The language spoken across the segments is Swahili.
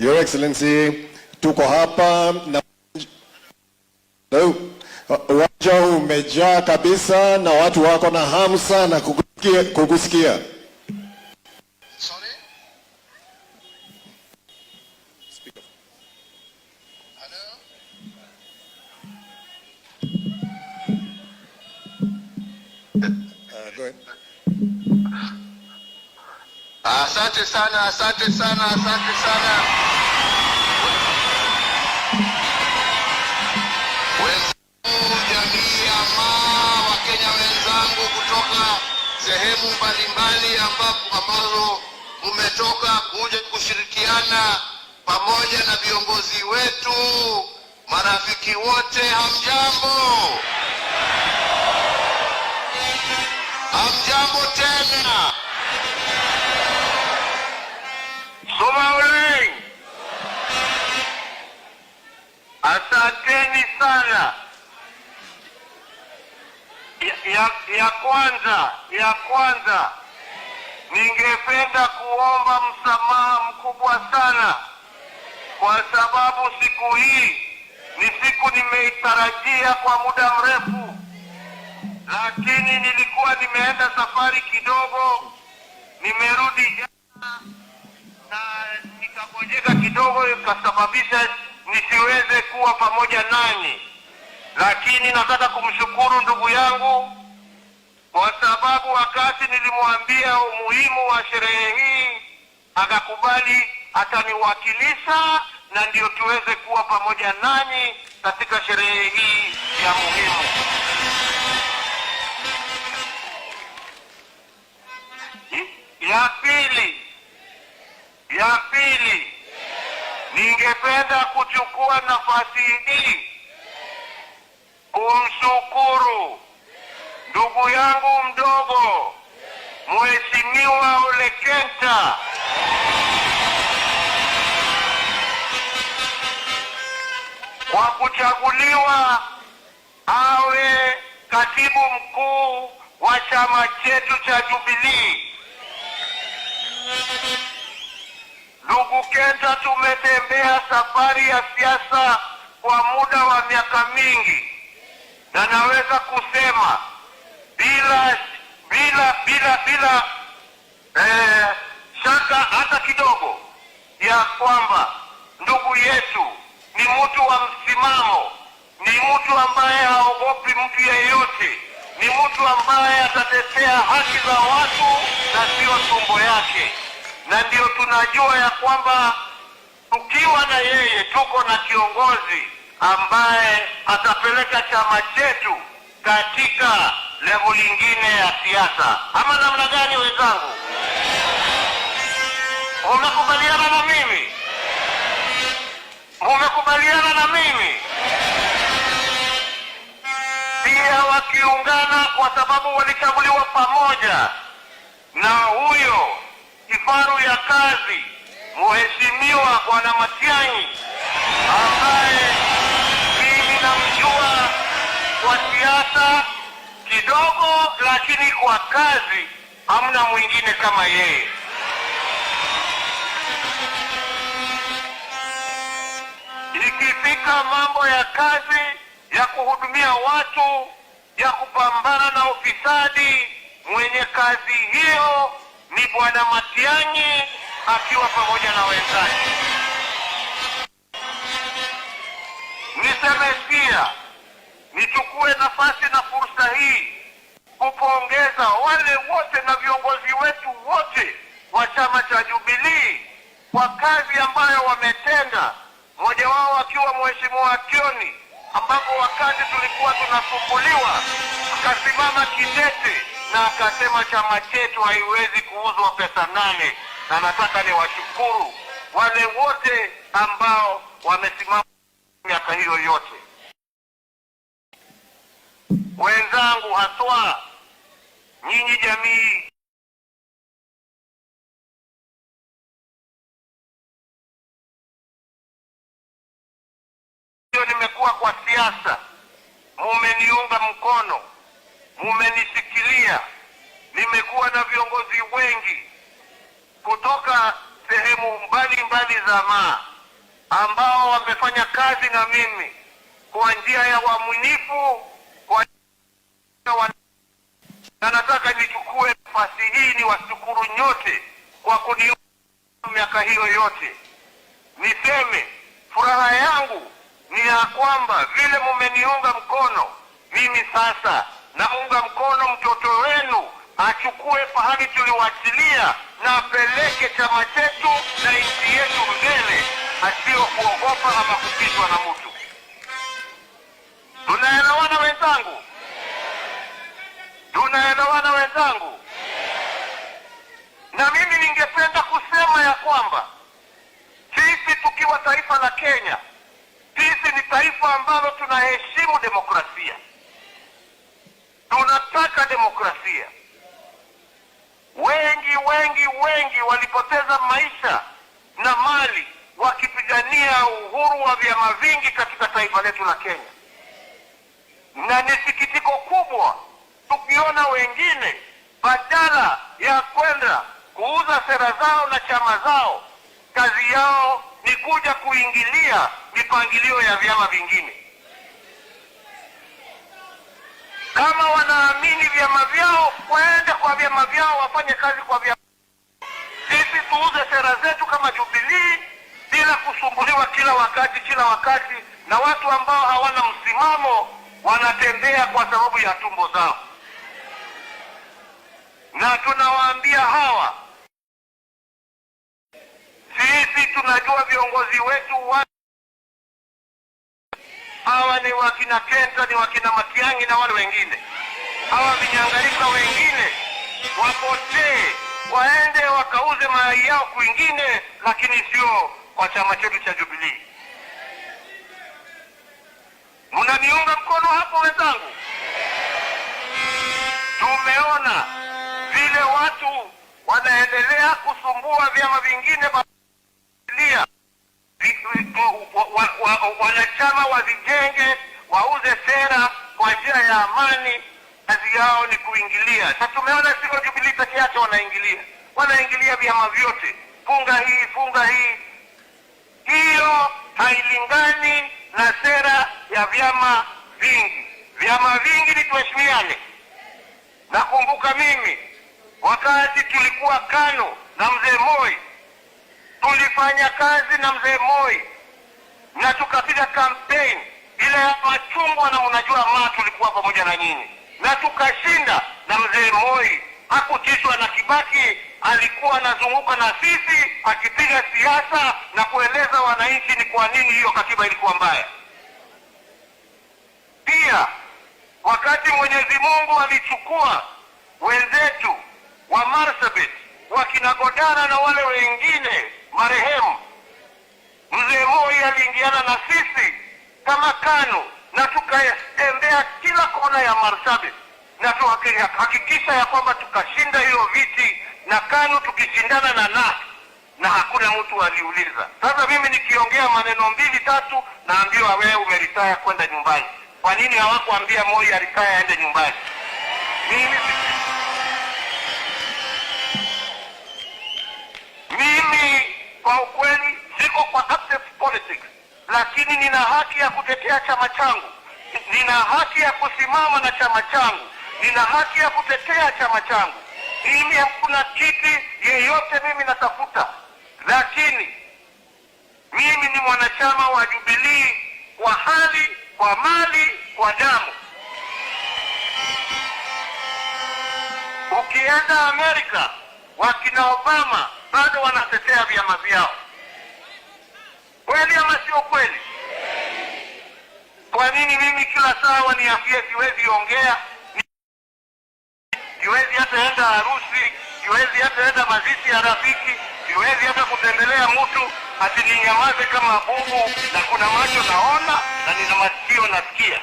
Your Excellency, tuko hapa na uwanja umejaa kabisa na watu wako na hamu sana kukusikia. Sorry? Speaker. Hello? Go ahead. Asante sana, asante sana, asante sana. Wenzangu, jamii ya Wakenya wenzangu kutoka sehemu mbalimbali ambazo umetoka kuja kushirikiana pamoja na viongozi wetu, marafiki wote, hamjambo? Hamjambo tena? Somaling, asanteni sana. Ya kwanza ningependa kuomba msamaha mkubwa sana, kwa sababu siku hii ni siku nimeitarajia kwa muda mrefu, lakini nilikuwa nimeenda safari kidogo, nimerudi jana na nikangojeka kidogo, ikasababisha nisiweze kuwa pamoja nanyi. Lakini nataka kumshukuru ndugu yangu kwa sababu wakati nilimwambia umuhimu wa sherehe hii akakubali ataniwakilisha, na ndio tuweze kuwa pamoja nanyi katika sherehe hii ya muhimu. Ya pili, ningependa kuchukua nafasi hii kumshukuru ndugu yangu mdogo Mheshimiwa Ole Kenta kwa kuchaguliwa awe katibu mkuu wa chama chetu cha Jubilee. Ndugu Kenta, tumetembea safari ya siasa kwa muda wa miaka mingi, na naweza kusema bila shaka hata kidogo ya kwamba ndugu yetu ni mtu wa msimamo, ni mtu ambaye haogopi mtu yeyote, ni mtu ambaye atatetea haki za watu na sio tumbo yake. Na ndio tunajua ya kwamba tukiwa na yeye tuko na kiongozi ambaye atapeleka chama chetu katika level nyingine ya siasa. Ama namna gani wenzangu? Umekubaliana na mimi? Umekubaliana na mimi? Pia wakiungana, kwa sababu walichaguliwa pamoja na huyo kifaru ya kazi Mheshimiwa Bwana Matiang'i, ambaye mimi namjua kwa siasa kidogo, lakini kwa kazi hamna mwingine kama yeye. Ikifika mambo ya kazi ya kuhudumia watu, ya kupambana na ufisadi, mwenye kazi hiyo ni Bwana Matiang'i akiwa pamoja na wenzake. Niseme pia, nichukue nafasi na fursa hii kupongeza wale wote na viongozi wetu wote wa chama cha Jubilee kwa kazi ambayo wametenda, mmoja wao akiwa Mheshimiwa Kioni, ambapo wakati tulikuwa tunasumbuliwa akasimama kidete na akasema chama chetu haiwezi kuuzwa pesa 8. Na nataka niwashukuru wale wote ambao wamesimama miaka hiyo yote. Wenzangu, haswa nyinyi jamii hiyo, nimekuwa kwa siasa, mumeniunga mkono, mumenisikilia. Nimekuwa na viongozi wengi kutoka sehemu mbalimbali za ambao wamefanya kazi na mimi kwa njia ya uaminifu, na nataka nichukue nafasi hii niwashukuru nyote kwa kuniunga miaka hiyo yote. Niseme furaha yangu ni ya kwamba vile mumeniunga mkono, mimi sasa naunga mkono mtoto wenu achukue pahali tuliwachilia na apeleke chama chetu na nchi yetu mbele, asio kuogopa ama kupitwa na mtu. Tunaelewana wenzangu? Tunaelewana wenzangu? Na mimi ningependa kusema ya kwamba sisi tukiwa taifa la Kenya, sisi ni taifa ambalo tunaheshimu demokrasia. Tunataka demokrasia. Wengi walipoteza maisha na mali wakipigania uhuru wa vyama vingi katika taifa letu la Kenya. Na ni sikitiko kubwa tukiona wengine badala ya kwenda kuuza sera zao na chama zao, kazi yao ni kuja kuingilia mipangilio ya vyama vingine. Kama wanaamini vyama vyao, waende kwa vyama vyao, wafanye kazi kwa vyama. Sisi tuuze sera zetu kama Jubilee bila kusumbuliwa kila wakati na watu ambao hawana msimamo, wanatembea kwa sababu ya tumbo zao. Na tunawaambia hawa, sisi tunajua viongozi wetu hawa ni wakina Kenta, ni wakina Matiang'i na wale wengine. Hawa vinyangalika wengine wapotee, waende wakauze mayai yao kwingine, lakini sio kwa chama chetu cha Jubilee. Mnaniunga mkono hapo wenzangu? Tumeona vile watu wanaendelea kusumbua vyama vingine, wanachama wavijenge, wauze sera kwa njia ya amani. Kazi yao ni kuingilia. Na tumeona sio Jubilee peke yake wanaingilia vyama vyote, funga hii. Hiyo hailingani na sera ya vyama vingi. Vyama vingi ni tuheshimiane. Nakumbuka mimi wakati tulikuwa KANU na mzee Moi, tulifanya kazi na mzee Moi na tukapiga campaign ile ya machungwa, na mnajua tulikuwa pamoja na nyinyi, na tukashinda. Na mzee Moi hakutishwa na Kibaki, alikuwa anazunguka na sisi akipiga siasa na kueleza wananchi ni kwa nini hiyo katiba ilikuwa mbaya. Pia wakati Mwenyezi Mungu alichukua wenzetu wa Marsabit, wakina Godana na wale wengine marehemu, mzee Moi aliingiana na sisi kama KANU na tukatembea kila kona ya Marsabit na tuhakikisha ya kwamba tukashinda hiyo viti, na KANU tukishindana na hakuna mtu aliuliza. Sasa mimi nikiongea maneno 2-3 naambiwa wewe umeritaya kwenda nyumbani. Kwa nini hawakuambia Moi aritaya aende nyumbani? Mimi kwa ukweli siko kwa active politics, lakini nina haki ya kutetea chama changu. Nina haki ya kusimama na chama changu. Nina haki ya kutetea chama changu. Mimi hakuna kiti yeyote mimi natafuta, lakini mimi ni mwanachama wa Jubilee kwa hali, kwa mali, kwa damu. Ukienda Amerika, wakina Obama bado wanatetea vyama vyao. Kweli ama sio kweli? Kwa nini mimi kila saa waniambie siwezi ongea, siwezi hata enda harusi, siwezi hata enda mazishi ya rafiki, siwezi hata kutembelea mtu, ati ninyamaze kama bubu, na kuna macho naona na nina masikio nasikia?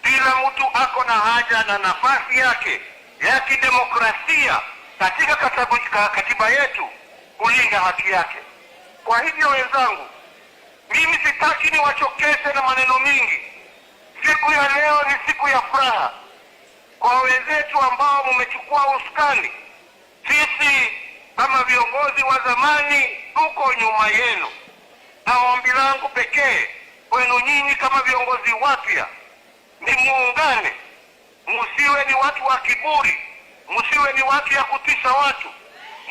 Kila mtu ako na haja na nafasi yake ya kidemokrasia katika katiba yetu kulinda haki yake. Kwa hivyo wenzangu, mimi sitaki niwachokeshe na maneno mingi. Siku ya leo ni siku ya furaha kwa wenzetu ambao mmechukua usukani. Sisi kama viongozi wa zamani tuko nyuma yenu. na ombi langu pekee kwenu nyinyi kama viongozi wapya ni muungane, msiwe ni watu wa kiburi, msiwe ni watu ya kutisha watu,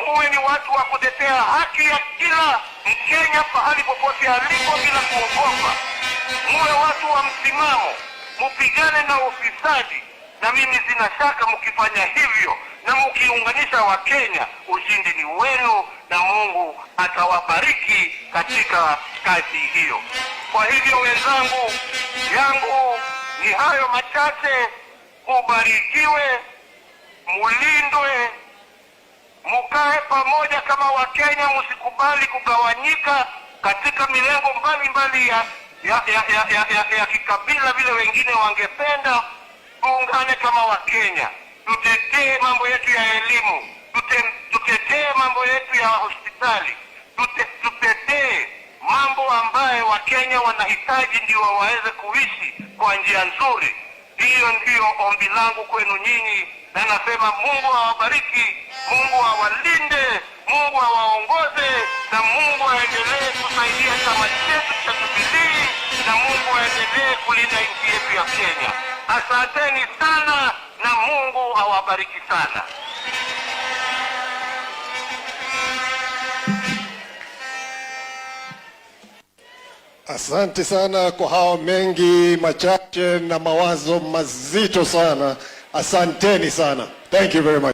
muwe ni watu wa kutetea haki ya kila Mkenya pahali popote alipo bila kuogopa. Muwe watu wa msimamo, mupigane na ufisadi, na mimi sina shaka mkifanya hivyo na mkiunganisha Wakenya, ushindi ni wenu na Mungu atawabariki katika kazi hiyo. Kwa hivyo wenzangu, yangu ni hayo machache. Mubarikiwe, mulindwe, mukae pamoja kama Wakenya, msikubali kugawanyika katika milengo mbalimbali ya kikabila vile wengine wangependa. Tuungane kama Wakenya, tutetee mambo yetu ya elimu, tutetee mambo yetu ya hospitali, tutetee mambo ambayo Wakenya wanahitaji ndio waweze kuishi kwa njia nzuri. Hiyo ndiyo ombi langu kwenu nyinyi, na nasema Mungu awabariki, Mungu awalinde, Mungu awaongoze, na Mungu aendelee kusaidia chama chetu cha Jubilee, na Mungu aendelee kulinda nchi yetu ya Kenya. Asanteni sana na Mungu awabariki sana. Asante sana kwa hao mengi machache na mawazo mazito sana. Asanteni sana. Thank you very much.